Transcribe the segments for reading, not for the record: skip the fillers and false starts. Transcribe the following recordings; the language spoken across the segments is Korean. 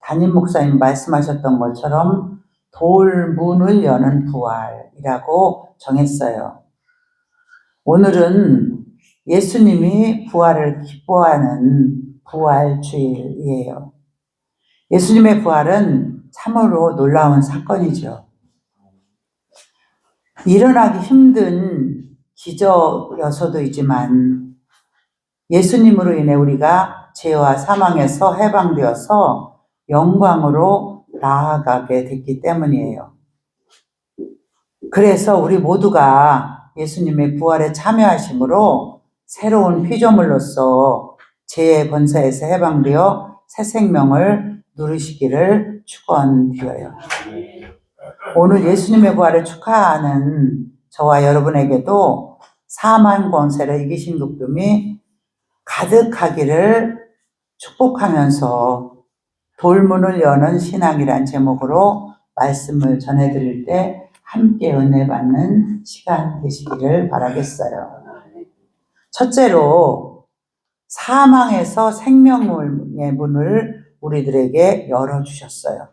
담임 목사님 말씀하셨던 것처럼 돌문을 여는 부활이라고 정했어요. 오늘은 예수님이 부활을 기뻐하는 부활주일이에요. 예수님의 부활은 참으로 놀라운 사건이죠. 일어나기 힘든 기적여서도이지만 예수님으로 인해 우리가 죄와 사망에서 해방되어서 영광으로 나아가게 됐기 때문이에요. 그래서 우리 모두가 예수님의 부활에 참여하심으로 새로운 피조물로서 죄의 권세에서 해방되어 새 생명을 누리시기를 축원드려요. 오늘 예수님의 부활을 축하하는 저와 여러분에게도 사망 권세를 이기신 기쁨이 가득하기를 축복하면서 돌문을 여는 신앙이란 제목으로 말씀을 전해드릴 때 함께 은혜 받는 시간 되시기를 바라겠어요. 첫째로 사망에서 생명의 문을 우리들에게 열어주셨어요.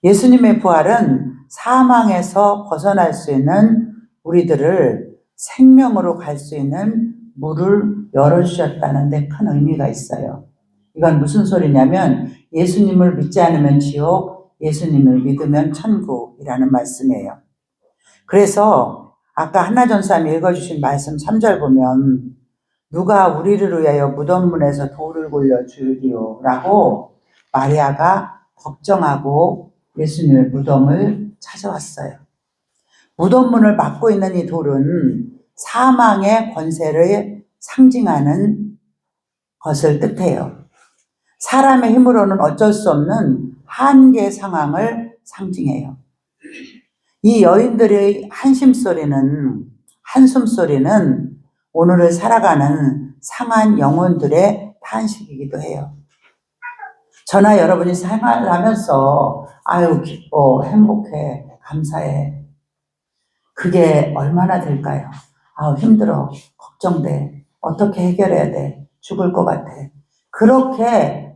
예수님의 부활은 사망에서 벗어날 수 있는 우리들을 생명으로 갈 수 있는 문을 열어주셨다는 데 큰 의미가 있어요. 이건 무슨 소리냐면 예수님을 믿지 않으면 지옥, 예수님을 믿으면 천국이라는 말씀이에요. 그래서 아까 한나전사님이 읽어주신 말씀 3절 보면 누가 우리를 위하여 무덤문에서 돌을 굴려 주리요 라고 마리아가 걱정하고 예수님의 무덤을 찾아왔어요. 무덤문을 막고 있는 이 돌은 사망의 권세를 상징하는 것을 뜻해요. 사람의 힘으로는 어쩔 수 없는 한계 상황을 상징해요. 이 여인들의 한숨소리는 오늘을 살아가는 상한 영혼들의 탄식이기도 해요. 저나 여러분이 생활을 하면서 아유 기뻐, 행복해, 감사해. 그게 얼마나 될까요? 아우 힘들어, 걱정돼, 어떻게 해결해야 돼, 죽을 것 같아. 그렇게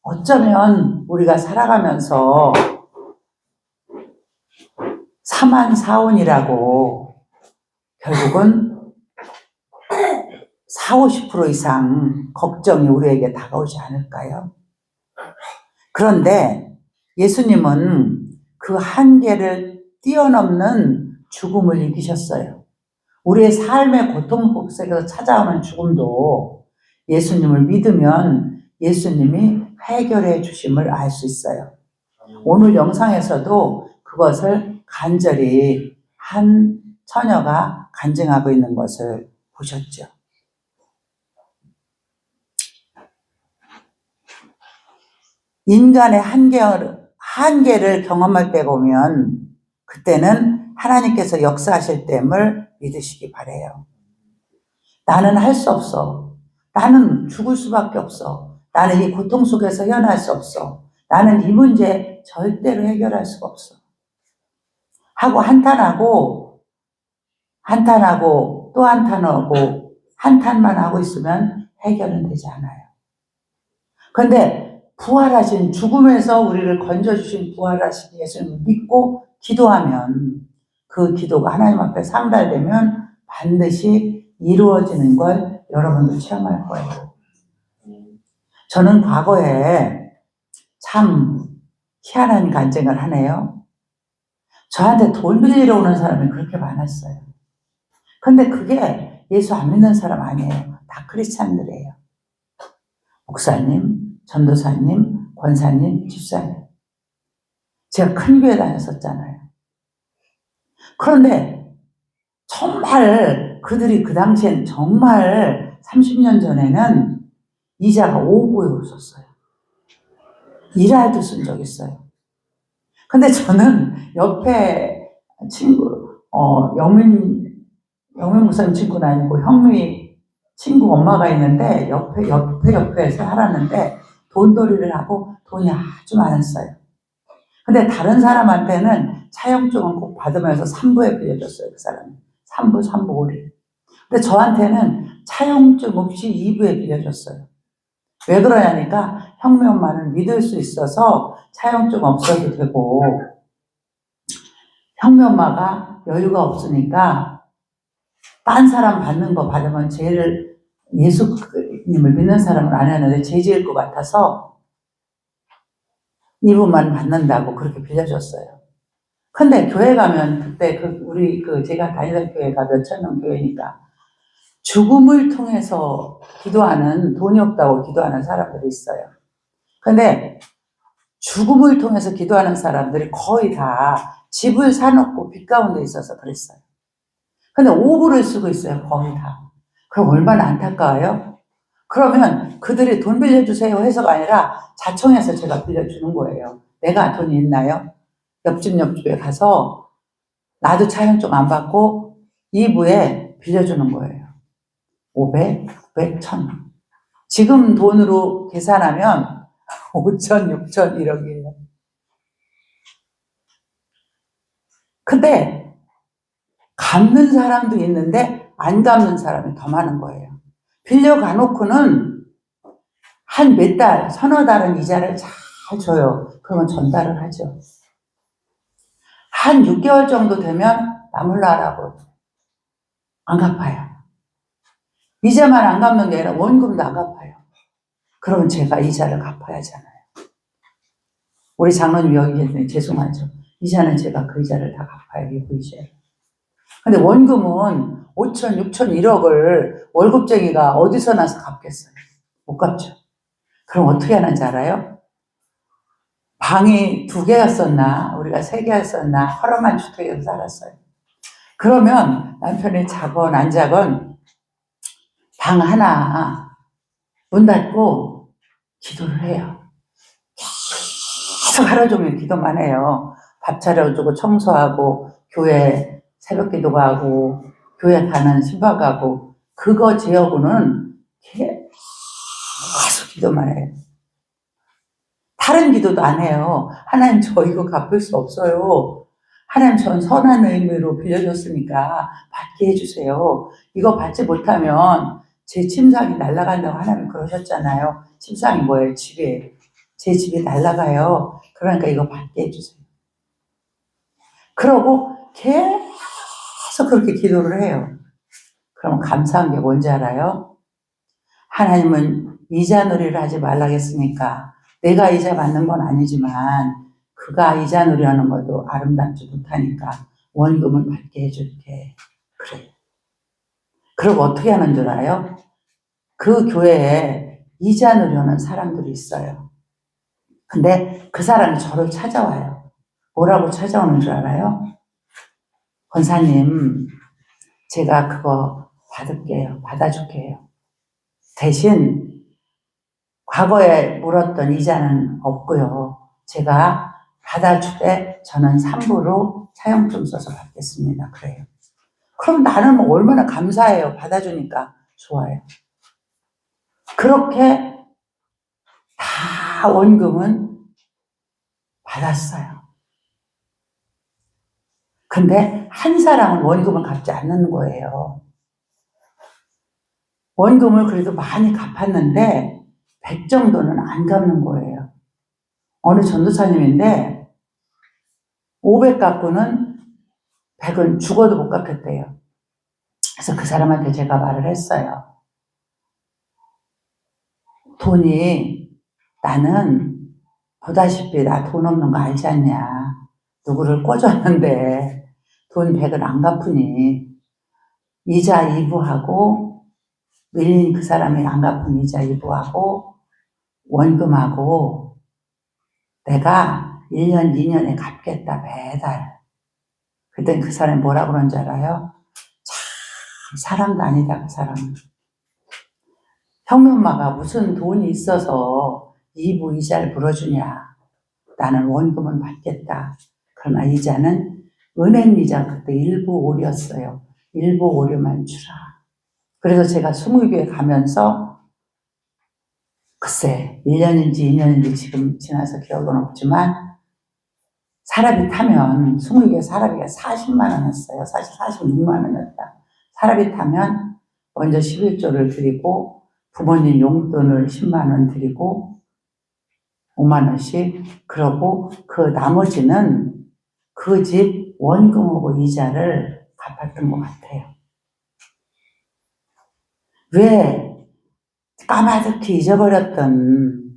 어쩌면 우리가 살아가면서 사만사온이라고 결국은 40~50% 이상 걱정이 우리에게 다가오지 않을까요? 그런데 예수님은 그 한계를 뛰어넘는 죽음을 이기셨어요. 우리의 삶의 고통 속에서 찾아오는 죽음도 예수님을 믿으면 예수님이 해결해 주심을 알 수 있어요. 오늘 영상에서도 그것을 간절히 한 처녀가 간증하고 있는 것을 보셨죠. 인간의 한계를 경험할 때 보면 그때는 하나님께서 역사하실 됨을 믿으시기 바라요. 나는 할 수 없어. 나는 죽을 수밖에 없어. 나는 이 고통 속에서 헤어날 수 없어. 나는 이 문제 절대로 해결할 수가 없어. 하고 한탄하고 또 한탄하고 한탄만 하고 있으면 해결은 되지 않아요. 그런데 부활하신 죽음에서 우리를 건져주신 부활하신 예수님을 믿고 기도하면 그 기도가 하나님 앞에 상달되면 반드시 이루어지는 걸 여러분도 체험할 거예요. 저는 과거에 참 희한한 간증을 하네요. 저한테 돈 빌리러 오는 사람이 그렇게 많았어요. 근데 그게 예수 안 믿는 사람 아니에요. 다 크리스찬들이에요. 목사님, 전도사님, 권사님, 집사님. 제가 큰 교회 다녔었잖아요. 그런데 정말 그들이 그 당시엔 정말 30년 전에는 이자가 5억에 오셨어요. 일할도 쓴 적 있어요. 근데 저는 옆에 친구, 영민 목사님 친구는 아니고 현미 친구 엄마가 있는데 옆에서 살았는데 돈벌이를 하고 돈이 아주 많았어요. 근데 다른 사람한테는 차용증은 꼭 받으면서 3부에 빌려줬어요. 그 사람이 3부 5리. 근데 저한테는 차용증 없이 2부에 빌려줬어요. 왜 그러냐니까 형미 엄마는 믿을 수 있어서 차용증 없어도 되고 형미 엄마가 여유가 없으니까 딴 사람 받는 거 받으면 죄를 예수님을 믿는 사람은 안 하는데 죄 지을 것 같아서 이분만 받는다고 그렇게 빌려줬어요. 근데 교회 가면 그때 우리 제가 다니던 교회가 몇천 명 교회니까 죽음을 통해서 기도하는 돈이 없다고 기도하는 사람들이 있어요. 근데 죽음을 통해서 기도하는 사람들이 거의 다 집을 사놓고 빚 가운데 있어서 그랬어요. 근데 오불을 쓰고 있어요. 거의 다. 그럼 얼마나 안타까워요? 그러면 그들이 돈 빌려주세요 해서가 아니라 자청해서 제가 빌려주는 거예요. 내가 돈이 있나요? 옆집에 가서 나도 차용증 안 받고 2부에 빌려주는 거예요. 500, 900, 1000. 지금 돈으로 계산하면 5천, 6천 1억이에요. 근데 갚는 사람도 있는데 안 갚는 사람이 더 많은 거예요. 빌려가놓고는 한 몇 달, 서너 달은 이자를 잘 줘요. 그러면 전달을 하죠. 한 6개월 정도 되면 나몰라라고 안 갚아요. 이자만 안 갚는 게 아니라 원금도 안 갚아요. 그러면 제가 이자를 갚아야 하잖아요. 우리 장로님 여기 계시니 죄송하죠. 이자는 제가 그 이자를 다 갚아야 해요. 그 이자를. 근데 원금은 5천, 6천, 1억을 월급쟁이가 어디서 나서 갚겠어요? 못 갚죠. 그럼 어떻게 하는지 알아요? 방이 2개였었나 우리가 3개였었나 허름한 주택에서 살았어요. 그러면 남편이 자건 안 자건 방 하나 문 닫고 기도를 해요. 계속 하루 종일 기도만 해요. 밥 차려주고 청소하고 교회 새벽 기도 가고 교회 가는 신방 가고 그거 제어고는 계속 기도만 해요. 다른 기도도 안 해요. 하나님 저 이거 갚을 수 없어요. 하나님 전 선한 의미로 빌려줬으니까 받게 해주세요. 이거 받지 못하면 제 침상이 날아간다고 하나님 그러셨잖아요. 침상이 뭐예요? 집이에요. 제 집이 날아가요. 그러니까 이거 받게 해주세요. 그러고 계속 그렇게 기도를 해요. 그럼 감사한 게 뭔지 알아요? 하나님은 이자 놀이를 하지 말라겠으니까 내가 이자 받는 건 아니지만 그가 이자 놀이하는 것도 아름답지 못하니까 원금을 받게 해줄게. 그래. 그리고 어떻게 하는 줄 알아요? 그 교회에 이자 놀이하는 사람들이 있어요. 근데 그 사람이 저를 찾아와요. 뭐라고 찾아오는 줄 알아요? 권사님, 제가 그거 받을게요. 받아줄게요. 대신 과거에 물었던 이자는 없고요. 제가 받아주되 저는 3부로 차용증 써서 받겠습니다. 그래요. 그럼 나는 얼마나 감사해요. 받아주니까 좋아요. 그렇게 다 원금은 받았어요. 근데 한 사람은 원금을 갚지 않는 거예요. 원금을 그래도 많이 갚았는데 100 정도는 안 갚는 거예요. 어느 전도사님인데 500 갚고는 100은 죽어도 못 갚겠대요. 그래서 그 사람한테 제가 말을 했어요. 돈이 나는 보다시피 나 돈 없는 거 알지 않냐. 누구를 꿔줬는데 돈 100을 안 갚으니 이자 2부하고 밀린 그 사람이 안 갚은 이자 2부하고 원금하고 내가 1년, 2년에 갚겠다 매달. 그땐 그 사람이 뭐라 그런지 알아요? 참 사람도 아니다 그 사람은. 형님 엄마가 무슨 돈이 있어서 2부 이자를 물어주냐. 나는 원금은 받겠다. 그러나 이자는 은행 이자 그때 일부 오류였어요. 일부 오류만 주라. 그래서 제가 20교회 가면서 글쎄 1년인지 2년인지 지금 지나서 기억은 없지만 사람이 타면 20교회 사람이가 40만 원 했어요. 사실 46만 원이었다. 사람이 타면 먼저 11조를 드리고 부모님 용돈을 10만 원 드리고 5만 원씩, 그러고 그 나머지는 그 집 원금하고 이자를 갚았던 것 같아요. 왜 까마득히 잊어버렸던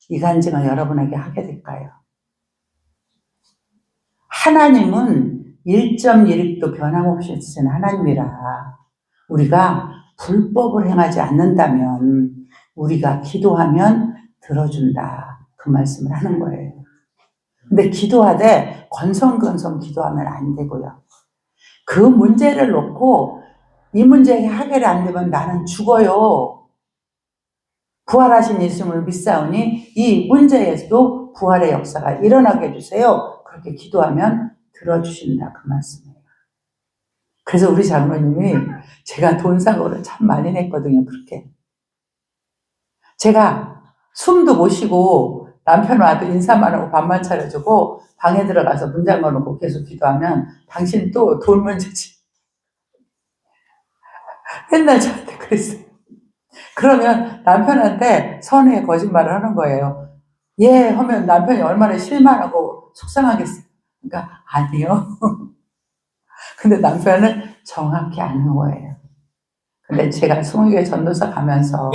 이 간증을 여러분에게 하게 될까요? 하나님은 1.1획도 변함없이 쓰신 하나님이라 우리가 불법을 행하지 않는다면 우리가 기도하면 들어준다, 그 말씀을 하는 거예요. 근데 기도하되 건성건성 기도하면 안 되고요. 그 문제를 놓고 이 문제 해결이 안 되면 나는 죽어요. 부활하신 예수님을 믿사오니 이 문제에서도 부활의 역사가 일어나게 해주세요. 그렇게 기도하면 들어주신다, 그 말씀이에요. 그래서 우리 장로님이 제가 돈 사고를 참 많이 냈거든요. 그렇게 제가 숨도 못 쉬고 남편 와도 인사만 하고 밥만 차려주고 방에 들어가서 문 잠궈놓고 계속 기도하면 당신 또 돈 문제지. 맨날 저한테 그랬어요. 그러면 남편한테 선의의 거짓말을 하는 거예요. 예 하면 남편이 얼마나 실망하고 속상하겠어요. 그러니까 아니요. 근데 남편은 정확히 아는 거예요. 근데 제가 20개 전도사 가면서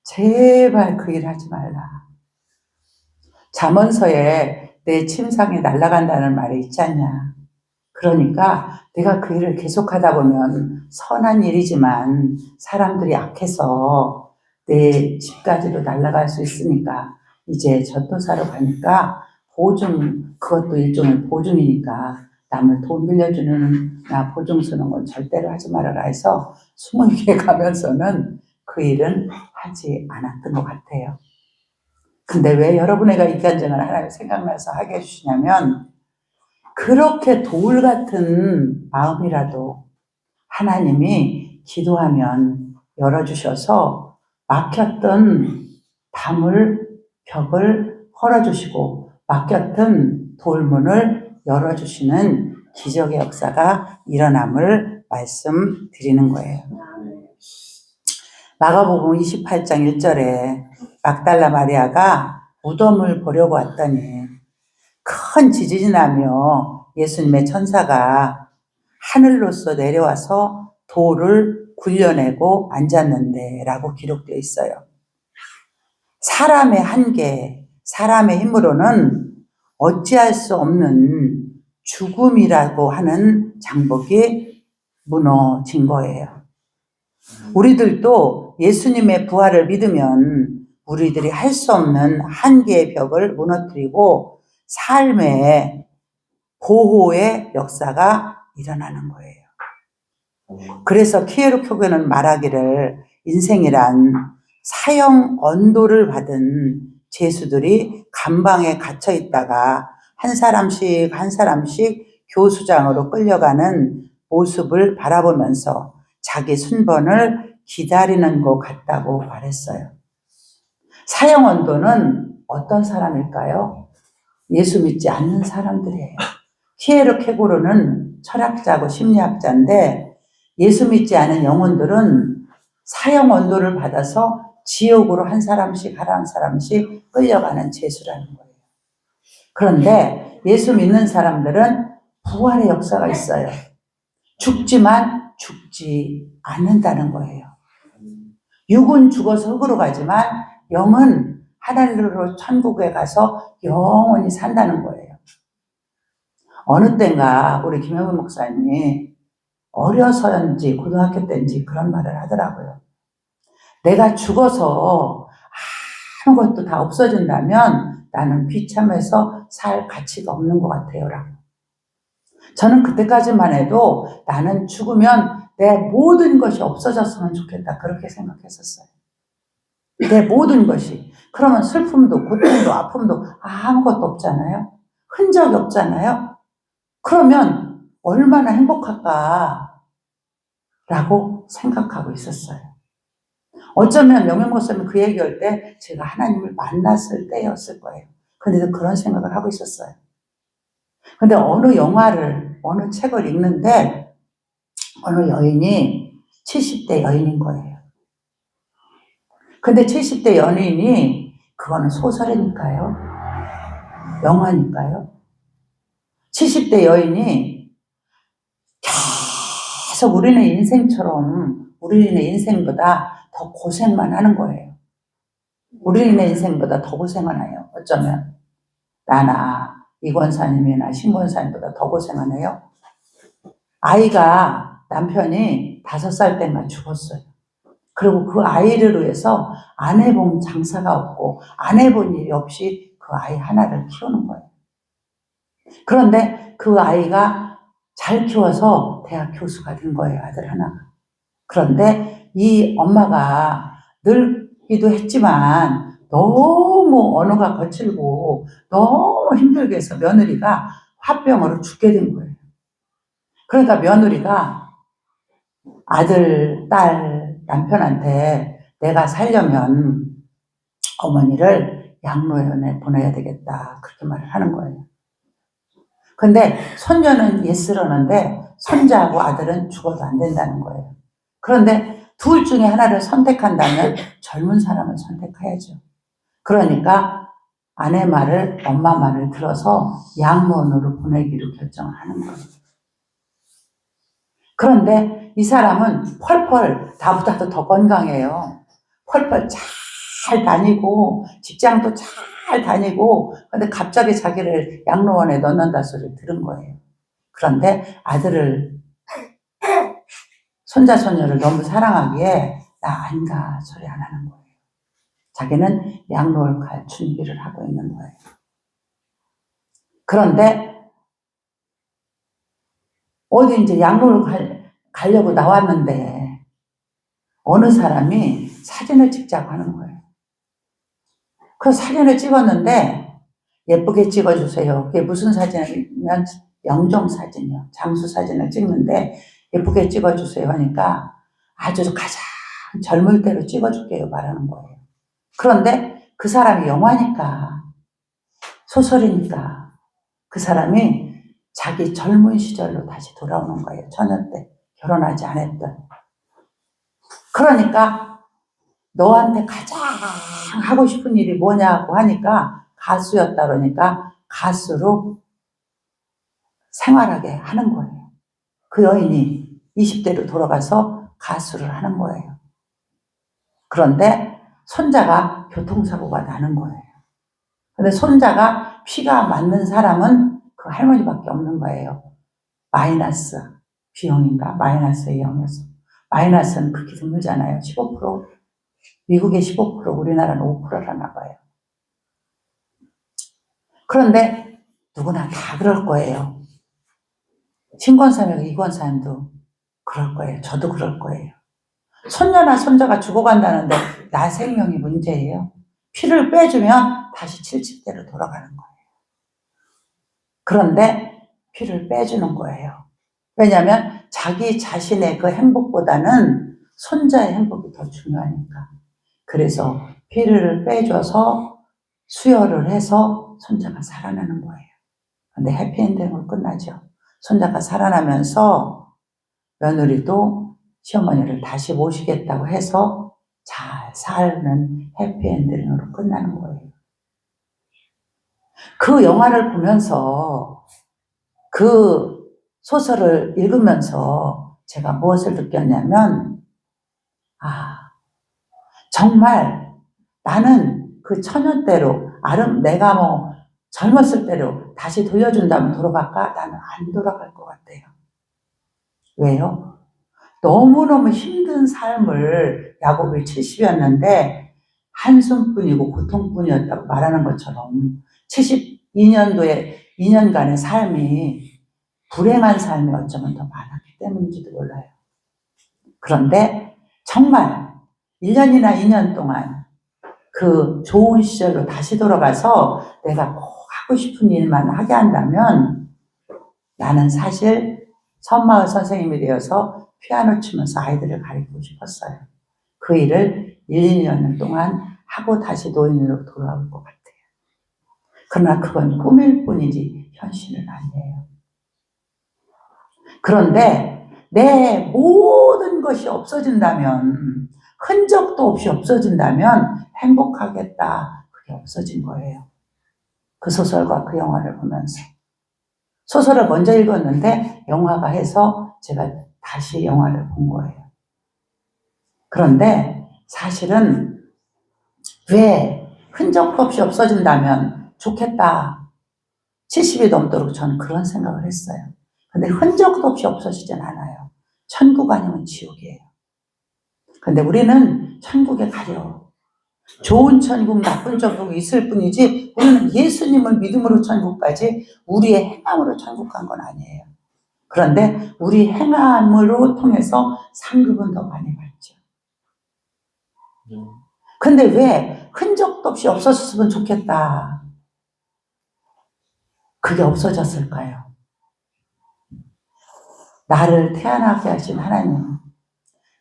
제발 그 일 하지 말라. 잠언서에 내 침상이 날아간다는 말이 있지 않냐. 그러니까 내가 그 일을 계속하다 보면 선한 일이지만 사람들이 약해서 내 집까지도 날아갈 수 있으니까 이제 전도사로 가니까 보증, 그것도 일종의 보증이니까 남을 돈 빌려주는 나 보증 쓰는 건 절대로 하지 말아라 해서 20개 가면서는 그 일은 하지 않았던 것 같아요. 근데 왜 여러분에게 이 간증을 하나님 생각나서 하게 해주시냐면 그렇게 돌 같은 마음이라도 하나님이 기도하면 열어주셔서 막혔던 벽을 헐어주시고 막혔던 돌문을 열어주시는 기적의 역사가 일어남을 말씀드리는 거예요. 마가복음 28장 1절에 막달라 마리아가 무덤을 보려고 왔더니 큰 지진이 나며 예수님의 천사가 하늘로서 내려와서 돌을 굴려내고 앉았는데 라고 기록되어 있어요. 사람의 한계, 사람의 힘으로는 어찌할 수 없는 죽음이라고 하는 장벽이 무너진 거예요. 우리들도 예수님의 부활을 믿으면 우리들이 할 수 없는 한계의 벽을 무너뜨리고 삶의 보호의 역사가 일어나는 거예요. 그래서 키에르케고는 말하기를 인생이란 사형 언도를 받은 죄수들이 감방에 갇혀 있다가 한 사람씩 교수장으로 끌려가는 모습을 바라보면서 자기 순번을 기다리는 것 같다고 말했어요. 사형 언도는 어떤 사람일까요? 예수 믿지 않는 사람들이에요. 키에르케고르는 철학자고 심리학자인데 예수 믿지 않은 영혼들은 사형 언도를 받아서 지옥으로 한 사람씩 끌려가는 죄수라는 거예요. 그런데 예수 믿는 사람들은 부활의 역사가 있어요. 죽지만 죽지 않는다는 거예요. 육은 죽어서 흙으로 가지만 영은 하늘로 천국에 가서 영원히 산다는 거예요. 어느 때인가 우리 김영훈 목사님이 어려서인지 고등학교 때인지 그런 말을 하더라고요. 내가 죽어서 아무것도 다 없어진다면 나는 비참해서 살 가치가 없는 것 같아요. 라고. 저는 그때까지만 해도 나는 죽으면 내 모든 것이 없어졌으면 좋겠다. 그렇게 생각했었어요. 내 모든 것이. 그러면 슬픔도 고통도 아픔도 아무것도 없잖아요. 흔적이 없잖아요. 그러면 얼마나 행복할까 라고 생각하고 있었어요. 어쩌면 명명 목사님 그 얘기할 때 제가 하나님을 만났을 때였을 거예요. 근데도 그런 생각을 하고 있었어요. 근데 어느 책을 읽는데 어느 여인이 70대 여인인 거예요. 근데 70대 연인이 그거는 소설이니까요? 영화니까요? 70대 여인이 계속 우리네 인생보다 더 고생만 하는 거예요. 우리네 인생보다 더 고생을 해요. 어쩌면 나나 이권사님이나 신권사님보다 더 고생을 해요. 아이가 남편이 5살 때만 죽었어요. 그리고 그 아이를 위해서 안 해본 장사가 없고 안 해본 일이 없이 그 아이 하나를 키우는 거예요. 그런데 그 아이가 잘 키워서 대학 교수가 된 거예요, 아들 하나가. 그런데 이 엄마가 늙기도 했지만 너무 언어가 거칠고 너무 힘들게 해서 며느리가 화병으로 죽게 된 거예요. 그러니까 며느리가 아들, 딸, 남편한테 내가 살려면 어머니를 양로원에 보내야 되겠다. 그렇게 말을 하는 거예요. 근데 손녀는 예스러는데 손자하고 아들은 죽어도 안 된다는 거예요. 그런데 둘 중에 하나를 선택한다면 젊은 사람을 선택해야죠. 그러니까 아내 말을, 엄마 말을 들어서 양로원으로 보내기로 결정을 하는 거예요. 그런데 이 사람은 펄펄 나보다도 더 건강해요. 펄펄 잘 다니고 직장도 잘 다니고 근데 갑자기 자기를 양로원에 넣는다 소리를 들은 거예요. 그런데 아들을 손자 손녀를 너무 사랑하기에 나 안 가 소리 안 하는 거예요. 자기는 양로원 갈 준비를 하고 있는 거예요. 그런데 어디 이제 양로원 가려고 나왔는데 어느 사람이 사진을 찍자고 하는 거예요. 그 사진을 찍었는데 예쁘게 찍어주세요. 그게 무슨 사진이냐면 영정 사진이요. 장수 사진을 찍는데 예쁘게 찍어주세요 하니까 아주 가장 젊을 때로 찍어줄게요 말하는 거예요. 그런데 그 사람이 영화니까 소설이니까 그 사람이 자기 젊은 시절로 다시 돌아오는 거예요. 처녀 때 결혼하지 않았던. 그러니까 너한테 가장 하고 싶은 일이 뭐냐고 하니까 가수였다 그러니까 가수로 생활하게 하는 거예요. 그 여인이 20대로 돌아가서 가수를 하는 거예요. 그런데 손자가 교통사고가 나는 거예요. 근데 손자가 피가 맞는 사람은 그 할머니밖에 없는 거예요. 마이너스 비용인가? 마이너스 A형이어서. 마이너스는 그렇게 드물잖아요. 15%. 미국의 15%, 우리나라는 5%라나 봐요. 그런데 누구나 다 그럴 거예요. 신권사님과 이권사님도 그럴 거예요. 저도 그럴 거예요. 손녀나 손자가 죽어간다는데 나 생명이 문제예요. 피를 빼주면 다시 70대로 돌아가는 거예요. 그런데 피를 빼주는 거예요. 왜냐하면 자기 자신의 그 행복보다는 손자의 행복이 더 중요하니까. 그래서 피를 빼줘서 수혈을 해서 손자가 살아나는 거예요. 근데 해피엔딩으로 끝나죠. 손자가 살아나면서 며느리도 시어머니를 다시 모시겠다고 해서 잘 살는 해피엔딩으로 끝나는 거예요. 그 영화를 보면서 그 소설을 읽으면서 제가 무엇을 느꼈냐면 정말 나는 그 처녀 때로 내가 뭐 젊었을 때로 다시 돌려준다면 돌아갈까? 나는 안 돌아갈 것 같아요. 왜요? 너무너무 힘든 삶을 야곱이 70이었는데 한숨뿐이고 고통뿐이었다고 말하는 것처럼 72년도에 2년간의 삶이 불행한 삶이 어쩌면 더 많았기 때문인지도 몰라요. 그런데 정말 1년이나 2년 동안 그 좋은 시절로 다시 돌아가서 내가 꼭 하고 싶은 일만 하게 한다면 나는 사실 선마을 선생님이 되어서 피아노 치면서 아이들을 가르치고 싶었어요. 그 일을 1, 2년 동안 하고 다시 노인으로 돌아올 것 같아요. 그러나 그건 꿈일 뿐이지 현실은 아니에요. 그런데 내 모든 것이 없어진다면 흔적도 없이 없어진다면 행복하겠다. 그게 없어진 거예요. 그 소설과 그 영화를 보면서. 소설을 먼저 읽었는데 영화가 해서 제가 다시 영화를 본 거예요. 그런데 사실은 왜 흔적 없이 없어진다면 좋겠다. 70이 넘도록 저는 그런 생각을 했어요. 근데 흔적도 없이 없어지진 않아요. 천국 아니면 지옥이에요. 근데 우리는 천국에 가려. 좋은 천국, 나쁜 천국 있을 뿐이지 우리는 예수님을 믿음으로 천국 가지 우리의 행함으로 천국 간 건 아니에요. 그런데 우리 행함으로 통해서 상급은 더 많이 받죠. 근데 왜 흔적도 없이 없어졌으면 좋겠다. 그게 없어졌을까요? 나를 태어나게 하신 하나님,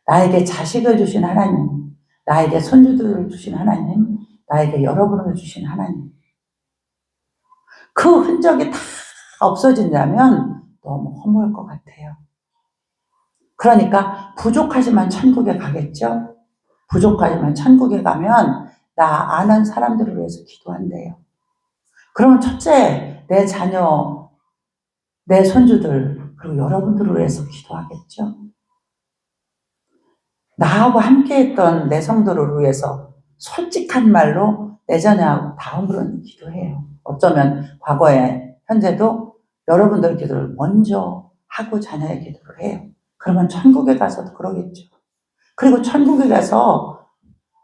나에게 자식을 주신 하나님, 나에게 손주들을 주신 하나님, 나에게 여러분을 주신 하나님. 그 흔적이 다 없어진다면 너무 허무할 것 같아요. 그러니까 부족하지만 천국에 가겠죠? 부족하지만 천국에 가면 나 아는 사람들을 위해서 기도한대요. 그러면 첫째, 내 자녀, 내 손주들, 그리고 여러분들을 위해서 기도하겠죠? 나하고 함께했던 내 성도를 위해서 솔직한 말로 내 자녀하고 다음으로는 기도해요. 어쩌면 과거에, 현재도 여러분들 기도를 먼저 하고 자녀의 기도를 해요. 그러면 천국에 가서도 그러겠죠. 그리고 천국에 가서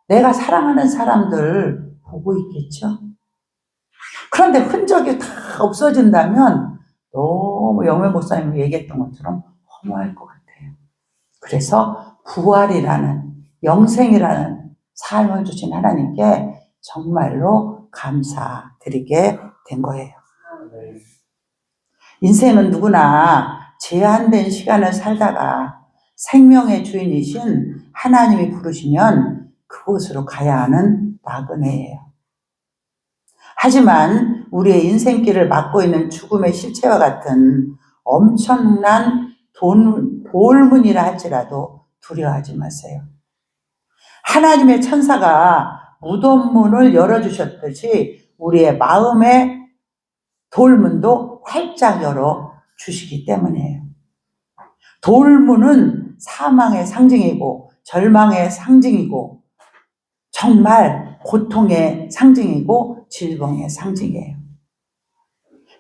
내가 사랑하는 사람들 보고 있겠죠. 그런데 흔적이 다 없어진다면 너무 영매 목사님이 얘기했던 것처럼 허무할 것 같아요. 그래서 부활이라는 영생이라는 삶을 주신 하나님께 정말로 감사드리게 된 거예요. 인생은 누구나 제한된 시간을 살다가 생명의 주인이신 하나님이 부르시면 그곳으로 가야 하는 나그네예요. 하지만 우리의 인생길을 막고 있는 죽음의 실체와 같은 엄청난 돌문이라 할지라도 두려워하지 마세요. 하나님의 천사가 무덤문을 열어주셨듯이 우리의 마음의 돌문도 활짝 열어주시기 때문이에요. 돌문은 사망의 상징이고 절망의 상징이고 정말 고통의 상징이고 질병의 상징이에요.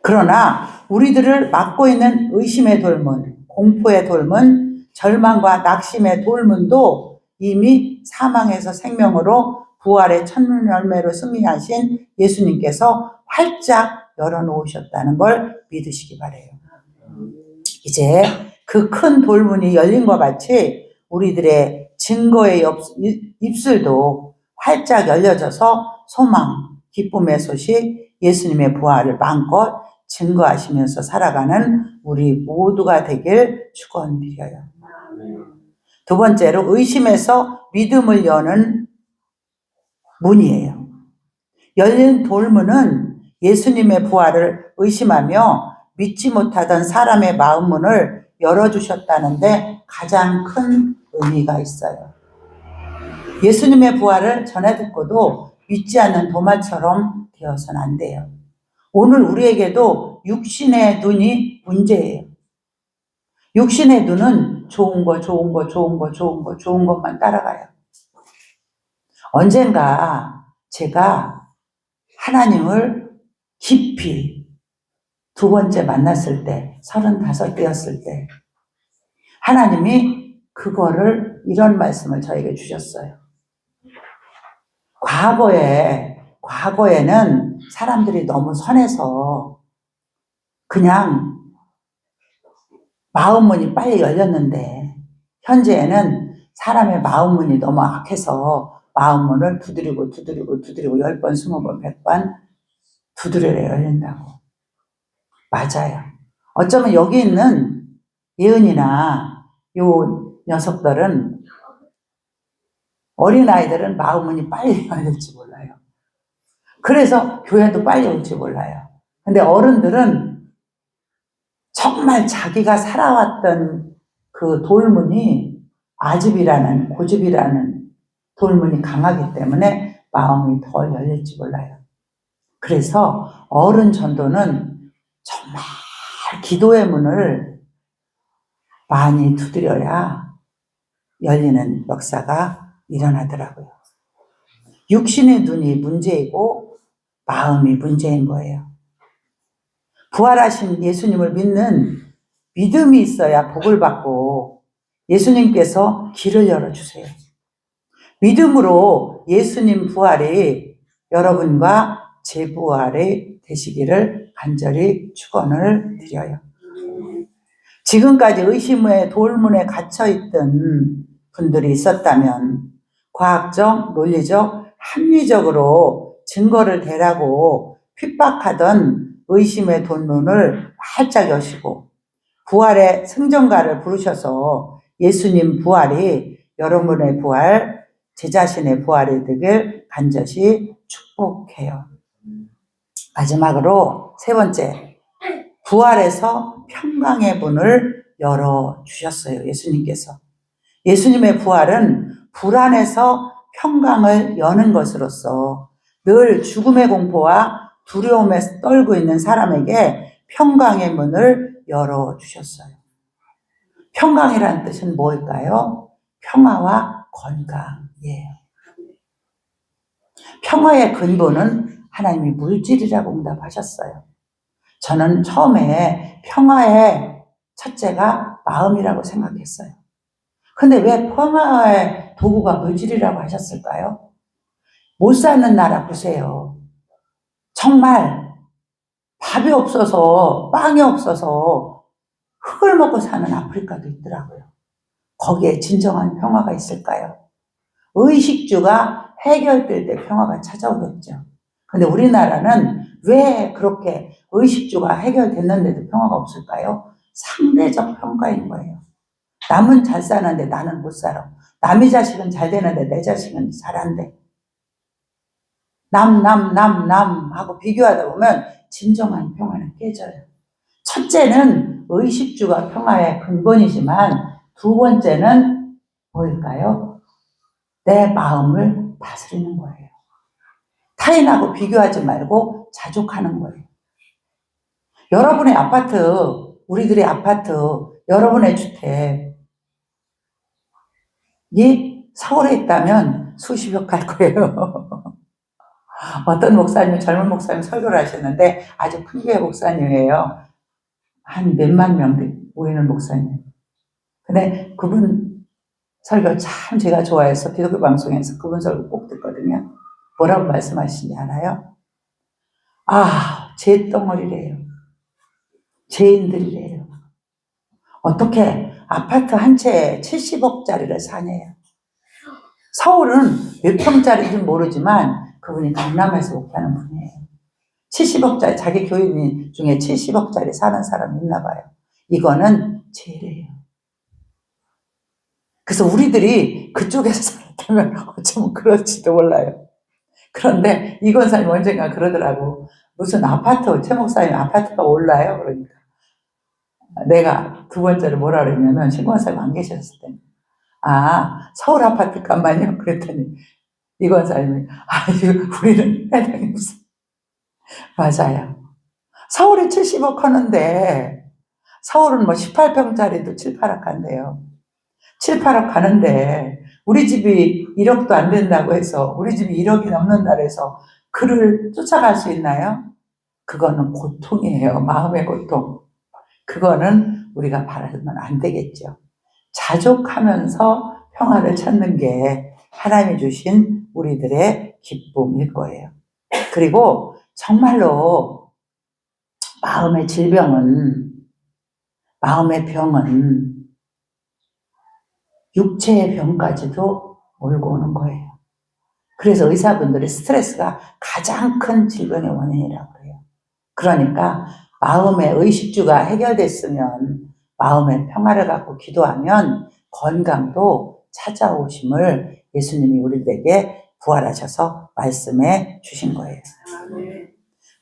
그러나 우리들을 막고 있는 의심의 돌문, 공포의 돌문, 절망과 낙심의 돌문도 이미 사망에서 생명으로 부활의 천열매로 승리하신 예수님께서 활짝 열어놓으셨다는 걸 믿으시기 바라요. 이제 그 큰 돌문이 열린 것 같이 우리들의 증거의 입술도 활짝 열려져서 소망, 기쁨의 소식, 예수님의 부활을 마음껏 증거하시면서 살아가는 우리 모두가 되길 축원드려요. 두 번째로 의심에서 믿음을 여는 문이에요. 열린 돌문은 예수님의 부활을 의심하며 믿지 못하던 사람의 마음문을 열어주셨다는데 가장 큰 의미가 있어요. 예수님의 부활을 전해 듣고도 믿지 않는 도마처럼 되어서는 안 돼요. 오늘 우리에게도 육신의 눈이 문제예요. 육신의 눈은 좋은 것만 따라가요. 언젠가 제가 하나님을 깊이 두 번째 만났을 때, 35대였을 때, 하나님이 그거를 이런 말씀을 저에게 주셨어요. 과거에는 사람들이 너무 선해서 그냥 마음문이 빨리 열렸는데, 현재에는 사람의 마음문이 너무 악해서 마음문을 두드리고 10번, 20번, 100번 두드려야 열린다고. 맞아요. 어쩌면 여기 있는 예은이나 요 녀석들은 어린아이들은 마음문이 빨리 열릴지 몰라요. 그래서 교회도 빨리 올지 몰라요. 근데 어른들은 정말 자기가 살아왔던 그 돌문이 아집이라는 고집이라는 돌문이 강하기 때문에 마음이 더 열릴지 몰라요. 그래서 어른 전도는 정말 기도의 문을 많이 두드려야 열리는 역사가 일어나더라고요. 육신의 눈이 문제이고 마음이 문제인 거예요. 부활하신 예수님을 믿는 믿음이 있어야 복을 받고 예수님께서 길을 열어주세요. 믿음으로 예수님 부활이 여러분과 제 부활이 되시기를 간절히 축원을 드려요. 지금까지 의심의 돌문에 갇혀있던 분들이 있었다면 과학적, 논리적, 합리적으로 증거를 대라고 핍박하던 의심의 돌문을 활짝 여시고 부활의 승전가를 부르셔서 예수님 부활이 여러분의 부활, 제 자신의 부활이 되길 간절히 축복해요. 마지막으로 세 번째, 부활에서 평강의 문을 열어주셨어요. 예수님께서. 예수님의 부활은 불안에서 평강을 여는 것으로서 늘 죽음의 공포와 두려움에 떨고 있는 사람에게 평강의 문을 열어주셨어요. 평강이라는 뜻은 뭘까요? 평화와 건강이에요. 평화의 근본은 하나님이 물질이라고 응답하셨어요. 저는 처음에 평화의 첫째가 마음이라고 생각했어요. 근데 왜 평화의 도구가 물질이라고 하셨을까요? 못 사는 나라 보세요. 정말 밥이 없어서 빵이 없어서 흙을 먹고 사는 아프리카도 있더라고요. 거기에 진정한 평화가 있을까요? 의식주가 해결될 때 평화가 찾아오겠죠. 근데 우리나라는 왜 그렇게 의식주가 해결됐는데도 평화가 없을까요? 상대적 평가인 거예요. 남은 잘 사는데 나는 못 살아. 남의 자식은 잘 되는데 내 자식은 잘 안 돼. 남 하고 비교하다 보면 진정한 평화는 깨져요. 첫째는 의식주가 평화의 근본이지만 두 번째는 뭘까요? 내 마음을 다스리는 거예요. 타인하고 비교하지 말고 자족하는 거예요. 여러분의 아파트, 우리들의 아파트, 여러분의 주택, 서울에 있다면 수십억 갈 거예요. 어떤 목사님, 젊은 목사님 설교를 하셨는데 아주 큰 교회 목사님이에요. 한 몇만 명 모이는 목사님. 근데 그분 설교 참 제가 좋아해서 기독교 방송에서 그분 설교 꼭 듣거든요. 뭐라고 말씀하시는지 알아요? 제 덩어리래요. 죄인들이래요. 어떻게 아파트 한 채에 70억짜리를 사냐요. 서울은 몇 평짜리인지 모르지만 그분이 강남에서 목회하는 분이에요. 70억짜리, 자기 교인 중에 70억짜리 사는 사람이 있나 봐요. 이거는 죄래요. 그래서 우리들이 그쪽에서 살았다면 어쩌면 그럴지도 몰라요. 그런데 이 권사님 언젠가 그러더라고. 무슨 아파트, 최 목사님 아파트가 올라요? 그러니까. 내가 두 번째로 뭐라 그랬냐면, 신 권사님 안 계셨을 때. 서울 아파트 값만요? 그랬더니, 이 권사님이, 우리는 해당이 무슨. 맞아요. 서울이 70억 하는데, 서울은 뭐 18평짜리도 7, 8억 한대요. 7, 8억 가는데, 우리 집이 1억도 안 된다고 해서, 우리 집이 1억이 넘는다고 해서, 그를 쫓아갈 수 있나요? 그거는 고통이에요. 마음의 고통. 그거는 우리가 바라면 안 되겠죠. 자족하면서 평화를 찾는 게 하나님이 주신 우리들의 기쁨일 거예요. 그리고 정말로 마음의 질병은, 마음의 병은 육체의 병까지도 몰고 오는 거예요. 그래서 의사분들이 스트레스가 가장 큰 질병의 원인이라고 해요. 그러니까 마음의 의식주가 해결됐으면 마음의 평화를 갖고 기도하면 건강도 찾아오심을 예수님이 우리에게 부활하셔서 말씀해 주신 거예요.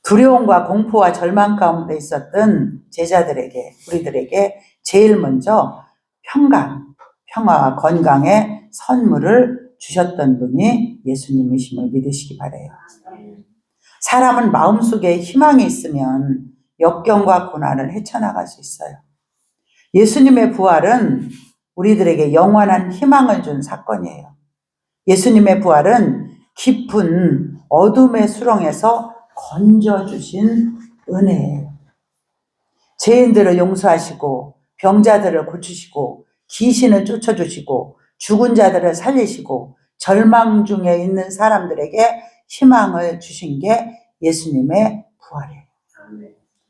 두려움과 공포와 절망 가운데 있었던 제자들에게, 우리들에게 제일 먼저 평강, 평화와 건강의 선물을 주셨던 분이 예수님이심을 믿으시기 바라요. 사람은 마음속에 희망이 있으면 역경과 고난을 헤쳐나갈 수 있어요. 예수님의 부활은 우리들에게 영원한 희망을 준 사건이에요. 예수님의 부활은 깊은 어둠의 수렁에서 건져주신 은혜예요. 죄인들을 용서하시고 병자들을 고치시고 귀신을 쫓아주시고 죽은 자들을 살리시고 절망 중에 있는 사람들에게 희망을 주신 게 예수님의 부활이에요.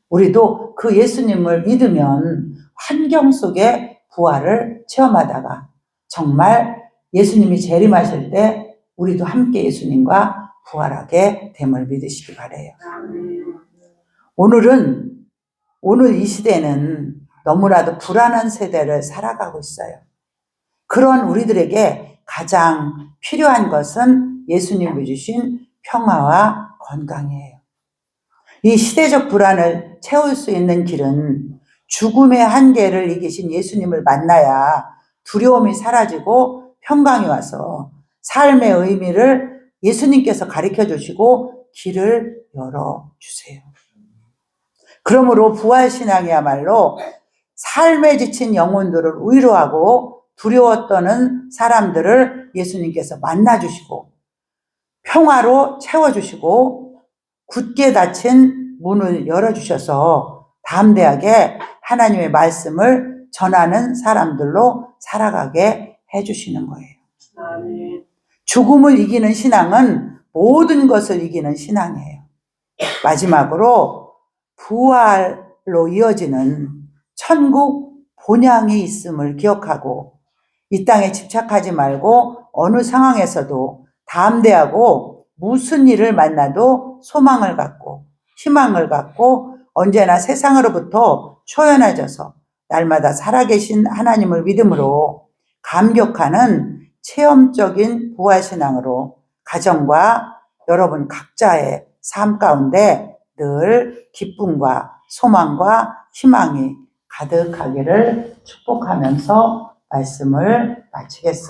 우리도 그 예수님을 믿으면 환경 속에 부활을 체험하다가 정말 예수님이 재림하실 때 우리도 함께 예수님과 부활하게 됨을 믿으시기 바라요. 오늘 이 시대는 너무나도 불안한 세대를 살아가고 있어요. 그런 우리들에게 가장 필요한 것은 예수님이 주신 평화와 건강이에요. 이 시대적 불안을 채울 수 있는 길은 죽음의 한계를 이기신 예수님을 만나야 두려움이 사라지고 평강이 와서 삶의 의미를 예수님께서 가르쳐 주시고 길을 열어주세요. 그러므로 부활신앙이야말로 삶에 지친 영혼들을 위로하고 두려워 떠는 사람들을 예수님께서 만나주시고 평화로 채워주시고 굳게 닫힌 문을 열어주셔서 담대하게 하나님의 말씀을 전하는 사람들로 살아가게 해주시는 거예요. 죽음을 이기는 신앙은 모든 것을 이기는 신앙이에요. 마지막으로 부활로 이어지는 천국 본향이 있음을 기억하고 이 땅에 집착하지 말고 어느 상황에서도 담대하고 무슨 일을 만나도 소망을 갖고 희망을 갖고 언제나 세상으로부터 초연해져서 날마다 살아계신 하나님을 믿음으로 감격하는 체험적인 부활신앙으로 가정과 여러분 각자의 삶 가운데 늘 기쁨과 소망과 희망이 가득하기를 축복하면서 말씀을 마치겠습니다.